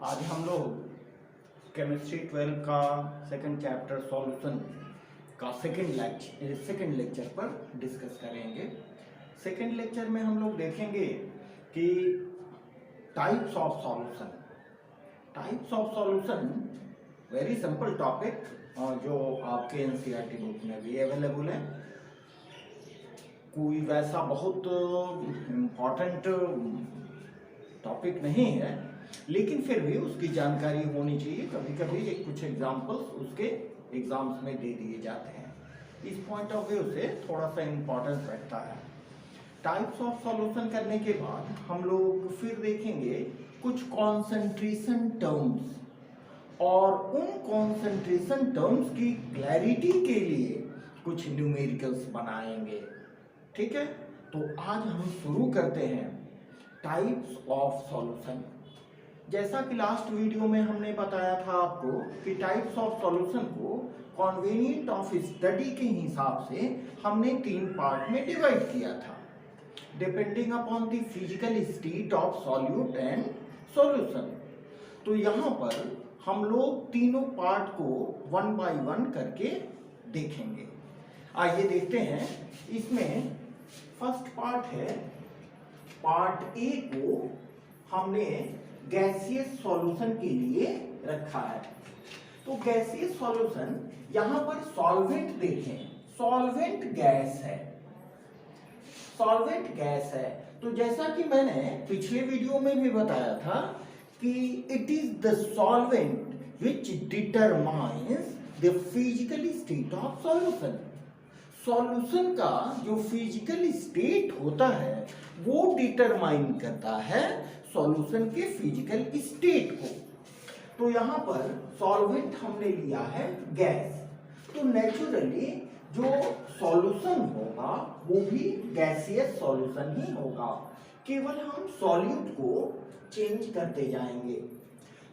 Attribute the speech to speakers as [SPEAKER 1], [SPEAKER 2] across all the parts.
[SPEAKER 1] आज हम लोग केमिस्ट्री 12 का सेकंड चैप्टर सॉल्यूशन का सेकंड लेक्चर पर डिस्कस करेंगे। सेकंड लेक्चर में हम लोग देखेंगे कि types of solution very simple topic जो आपके एनसीईआरटी बुक में भी अवेलेबल है। कोई वैसा बहुत इम्पॉर्टेंट टॉपिक नहीं है, लेकिन फिर भी उसकी जानकारी होनी चाहिए। कभी कभी कुछ एग्जाम्पल्स उसके एग्जाम्स में दे दिए जाते हैं, इस पॉइंट ऑफ व्यू से थोड़ा सा इम्पोर्टेंस रखता है। टाइप्स ऑफ सॉल्यूशन करने के बाद हम लोग फिर देखेंगे कुछ कॉन्सेंट्रेशन टर्म्स, और उन कॉन्सेंट्रेशन टर्म्स की क्लैरिटी के लिए कुछ न्यूमेरिकल्स बनाएंगे। ठीक है, तो आज हम शुरू करते हैं टाइप्स ऑफ सॉल्यूशन। जैसा कि लास्ट वीडियो में हमने बताया था आपको कि टाइप्स ऑफ सॉल्यूशन को कन्वीनियंट ऑफ स्टडी के हिसाब से हमने 3 पार्ट में डिवाइड किया था, depending upon the physical state of solute and solution. तो यहाँ पर हम लोग तीनों पार्ट को 1 बाय 1 करके देखेंगे। आइए देखते हैं। इसमें फर्स्ट पार्ट है, पार्ट ए को हमने गैसियस सॉल्यूशन के लिए रखा है। तो गैसियस सॉल्यूशन, यहां पर सॉल्वेंट देखें, सॉल्वेंट गैस है। तो जैसा कि मैंने पिछले वीडियो में भी बताया था कि it is the solvent which determines the physical state of solution. Solution का जो फिजिकल स्टेट होता है वो डिटरमाइन करता है सॉल्यूशन के फिजिकल स्टेट को। तो यहां पर सॉल्वेंट हमने लिया है गैस, तो नेचुरली जो सॉल्यूशन होगा वो भी गैसियस सॉल्यूशन ही होगा, केवल हम सॉल्यूट को चेंज करते जाएंगे।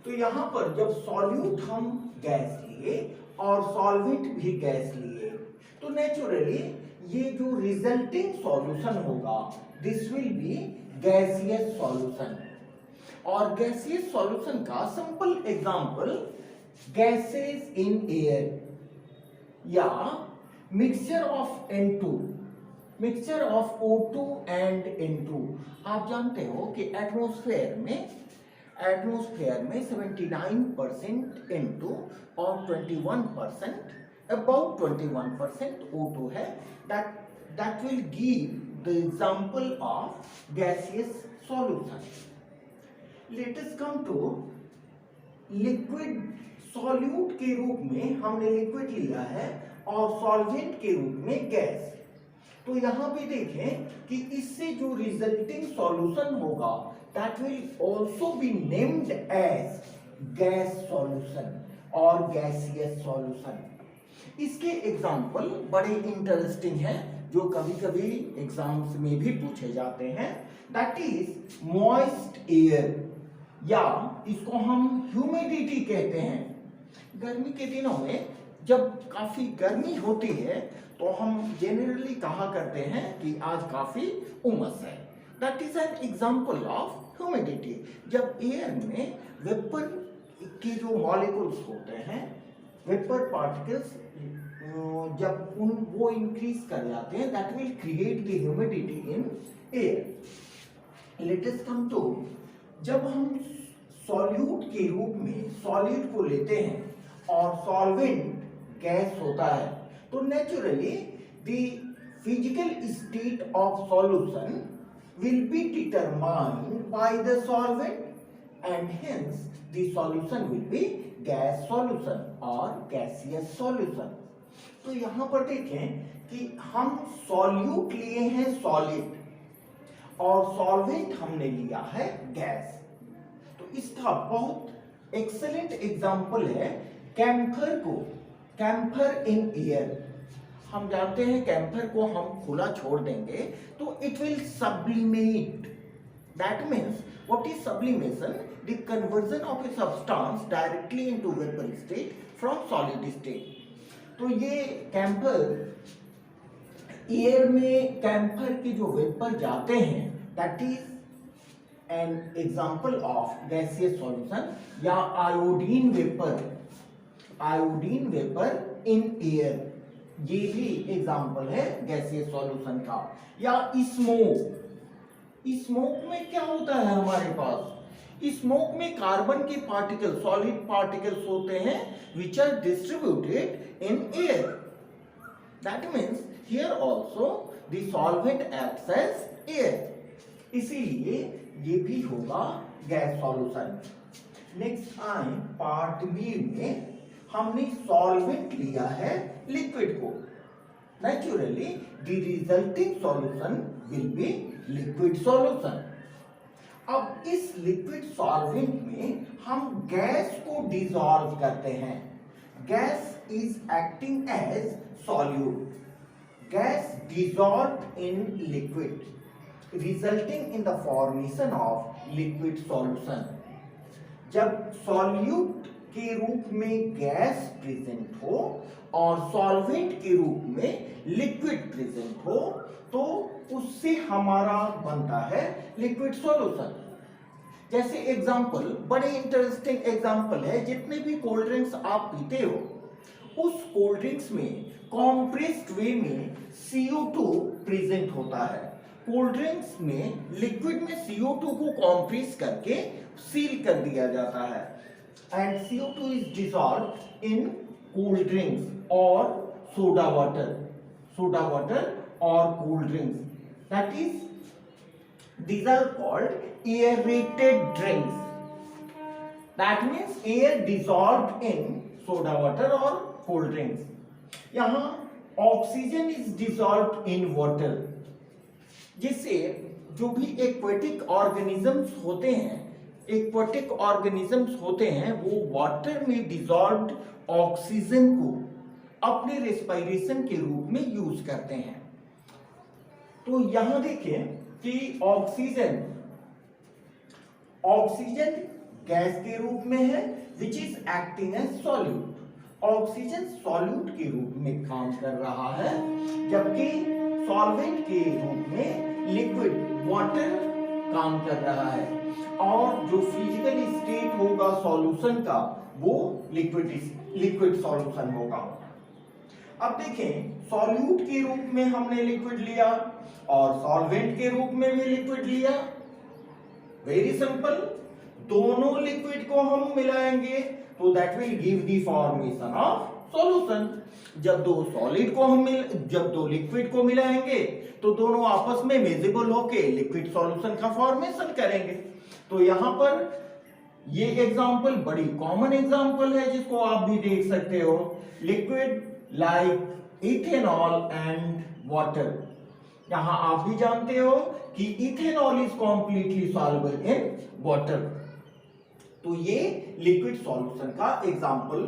[SPEAKER 1] तो यहां पर जब सॉल्यूट हम गैस लिए और सॉल्वेंट भी गैस लिए, तो नेचुरली ये जो रिजल्टिंग सॉल्यूशन होगा this will be gaseous solution. और गैसियस सॉल्यूशन का simple example gases in air या mixture of O2 and N2। आप जानते हो कि एटमॉस्फेयर में 79% N2 और 21% about 21% O2 है। that will give the example of gaseous solution. Let us come to liquid। Solute के रूप में हमने लिक्विड लिया है और सॉल्वेंट के रूप में गैस। तो यहां भी देखें कि इससे जो रिजल्टिंग सॉल्यूशन होगा that will also be named as gas solution और gaseous solution। इसके एग्जाम्पल बड़े इंटरेस्टिंग हैं जो कभी कभी एग्जाम्स में भी पूछे जाते हैं। दैट इज मॉइस्ट एयर, या इसको हम ह्यूमिडिटी कहते हैं। गर्मी के दिनों में जब काफी गर्मी होती है तो हम जेनरली कहा करते हैं कि आज काफी उमस है। That is an example of humidity. जब एयर में वेपर के जो मॉलिक्यूल्स होते हैं, वेपर पार्टिकल्स, जब वो इंक्रीज कर जाते हैं that will create the humidity in air. Let us come to, जब हम सॉल्यूट के रूप में सॉलिड को लेते हैं और सॉल्वेंट गैस होता है, तो naturally the physical state of solution will be determined by the solvent and hence the solution will be gas solution or gaseous solution। तो यहां पर देखें कि हम सॉल्यूट लिए हैं सॉलिड और सॉल्वेंट हमने लिया है गैस। तो इसका बहुत एक्सेलेंट एग्जांपल है कैम्फर इन एयर। हम जानते हैं कैम्फर को हम खुला छोड़ देंगे तो it will sublimate. That means what is sublimation? The conversion of a substance directly into vapour state from solid state. तो ये कैम्फर, एयर में कैम्फर के जो वेपर जाते हैं that is an example of gaseous solution या iodine vapour in air, ये भी एग्जाम्पल है गैसियस सॉल्यूशन का। या स्मोक में क्या होता है हमारे पास, स्मोक में कार्बन के पार्टिकल, सॉलिड पार्टिकल्स होते हैं which are distributed in air. That means here also the solvent acts as air, इसीलिए ये भी होगा गैस सॉल्यूशन। नेक्स्ट आए पार्ट बी में, हमने सॉल्वेंट लिया है लिक्विड को, naturally the resulting solution will be liquid solution. अब इस लिक्विड सॉल्वेंट में हम गैस को डिसॉल्व करते हैं। Gas is acting as solute, gas dissolved in liquid resulting in the formation of liquid solution। जब सॉल्यूट के रूप में गैस प्रेजेंट हो और सॉल्वेंट के रूप में लिक्विड प्रेजेंट हो तो उससे हमारा बनता है लिक्विड सॉल्यूशन। जैसे एग्जांपल, बड़े इंटरेस्टिंग एग्जांपल है, जितने भी कोल्ड ड्रिंक्स आप पीते हो उस कोल्ड ड्रिंक्स में कॉम्प्रेस्ड वे में CO2 प्रेजेंट होता है। कोल्ड ड्रिंक्स में लिक्विड में CO2 को कॉम्प्रेस करके सील कर दिया जाता है and CO2 is dissolved in cold drinks और सोडा वाटर और cold drinks, that is these are called aerated drinks, that means air dissolved in soda water or cold drinks। यहाँ oxygen is dissolved in water, जिससे जो भी aquatic organisms होते हैं वो water में डिसॉल्व्ड ऑक्सीजन को अपने रेस्पिरेशन के रूप में यूज करते हैं। तो यहां देखिए कि ऑक्सीजन गैस के रूप में है which is acting as solute. Oxygen solute के रूप में काम कर रहा है, जबकि सॉल्वेंट के रूप में लिक्विड वाटर काम कर रहा है और जो फिजिकल स्टेट होगा सॉल्यूशन का वो लिक्विड सॉल्यूशन होगा। अब देखें, सॉल्यूट के रूप में हमने लिक्विड लिया और सॉल्वेंट के रूप में भी लिक्विड लिया। वेरी सिंपल, दोनों लिक्विड को हम मिलाएंगे तो that will give the formation of solution. जब दो लिक्विड को मिलाएंगे तो दोनों आपस में मेजेबल होके लिक्विड सॉल्यूशन का फॉर्मेशन करेंगे। तो यहां पर ये एग्जांपल बड़ी कॉमन एग्जांपल है जिसको आप भी देख सकते हो, liquid like ethanol and water. यहां आप भी जानते हो कि ethanol is completely soluble in water, तो ये लिक्विड सॉल्यूशन का एग्जांपल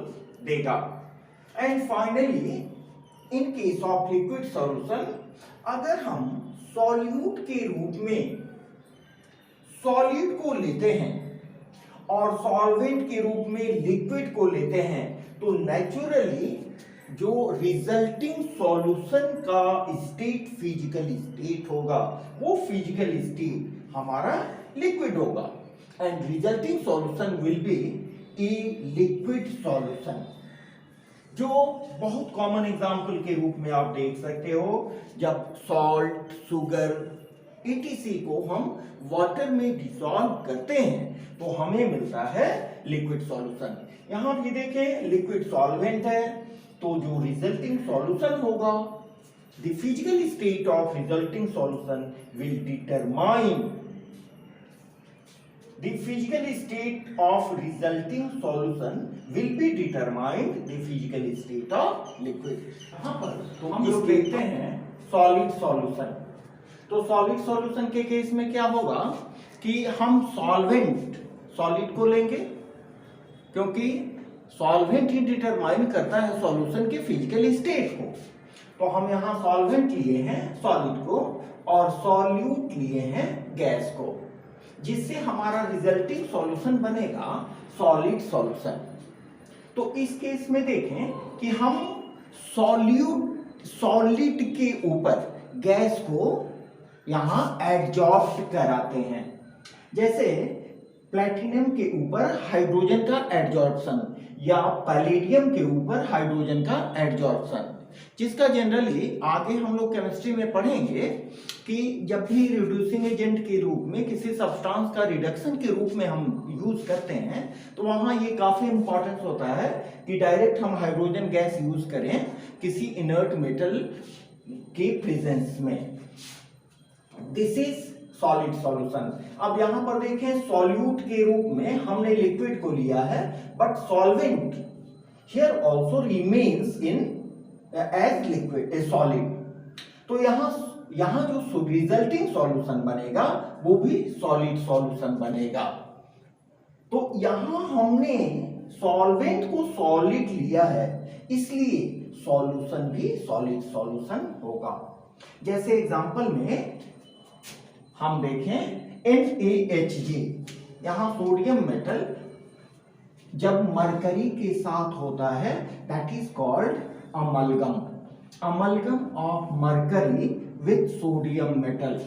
[SPEAKER 1] देगा। And finally in case of liquid solution, अगर हम सॉल्यूट के रूप में सॉलिड को लेते हैं और सॉल्वेंट के रूप में लिक्विड को लेते हैं तो नेचुरली जो रिजल्टिंग सॉल्यूशन का स्टेट फिजिकल स्टेट होगा वो फिजिकल स्टेट हमारा लिक्विड होगा and resulting solution will B a liquid solution. जो बहुत कॉमन एग्जांपल के रूप में आप देख सकते हो, जब सॉल्ट, शुगर etc को हम वाटर में डिसॉल्व करते हैं तो हमें मिलता है लिक्विड सॉल्यूशन। यहां भी देखें, लिक्विड सॉल्वेंट है तो जो रिजल्टिंग सॉल्यूशन होगा, the physical state of resulting solution will determine the physical state of resulting solution will be determined the physical state of liquid। यहाँ पर तो हम लोग देखते हैं सॉलिड सॉल्यूशन। तो सॉलिड सॉल्यूशन के केस में क्या होगा कि हम सॉलिड को लेंगे, क्योंकि सॉल्वेंट ही डिटरमाइन करता है सॉल्यूशन के फिजिकल स्टेट को। तो हम यहाँ सॉल्वेंट लिए हैं सॉलिड को और सॉल्यूट लिए हैं गैस को, जिससे हमारा रिजल्टिंग सॉल्यूशन बनेगा सॉलिड सॉल्यूशन। तो इस केस में देखें कि हम सॉलिड के ऊपर गैस को यहां एडजॉर्ब कराते हैं। जैसे प्लेटिनम के ऊपर हाइड्रोजन का एडजॉर्प्शन या पैलेडियम के ऊपर हाइड्रोजन का एडजॉर्प्शन, जिसका जनरली आगे हम लोग केमिस्ट्री में पढ़ेंगे कि जब भी रिड्यूसिंग एजेंट के रूप में किसी सब्सटेंस का रिडक्शन के रूप में हम यूज करते हैं तो वहां ये काफी इंपॉर्टेंस होता है कि डायरेक्ट हम हाइड्रोजन गैस यूज करें किसी इनर्ट मेटल के प्रेजेंस में। This is solid solution. अब यहां पर देखें सॉल्यूट के रूप में हमने लिक्विड को लिया है, but solvent here also remains in as liquid a solid. तो यहां जो रिजल्टिंग सॉल्यूशन बनेगा वो भी सॉलिड सॉल्यूशन बनेगा। तो यहां हमने सॉल्वेंट को सॉलिड लिया है, इसलिए सॉल्यूशन भी सॉलिड सॉल्यूशन होगा। जैसे एग्जांपल में हम देखें NaHG, यहां सोडियम मेटल जब मरकरी के साथ होता है that is called amalgam, amalgam of mercury with sodium metal.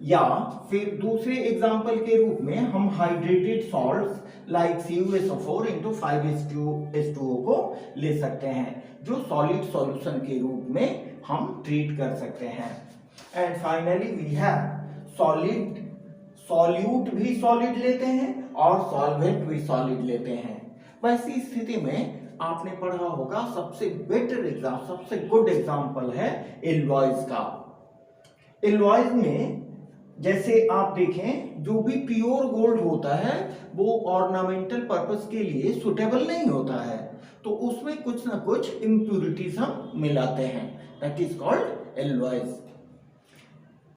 [SPEAKER 1] या फिर दूसरे एग्जांपल के रूप में हम hydrated salts like CuSO4 into 5H2O को ले सकते हैं, जो सॉलिड सॉल्यूशन के रूप में हम ट्रीट कर सकते हैं। And finally we have solid, solute भी सॉलिड लेते हैं और सॉल्वेंट भी सॉलिड लेते हैं। वैसी स्थिति में आपने पढ़ा होगा सबसे बेटर एग्जाम, सबसे गुड एग्जांपल है एलॉयज का। एलॉयज में जैसे आप देखें जो भी प्योर गोल्ड होता है वो ऑर्नामेंटल पर्पस के लिए सुटेबल नहीं होता है, तो उसमें कुछ ना कुछ इम्प्यूरिटीज हम मिलाते हैं, दैट इज कॉल्ड एलॉयज।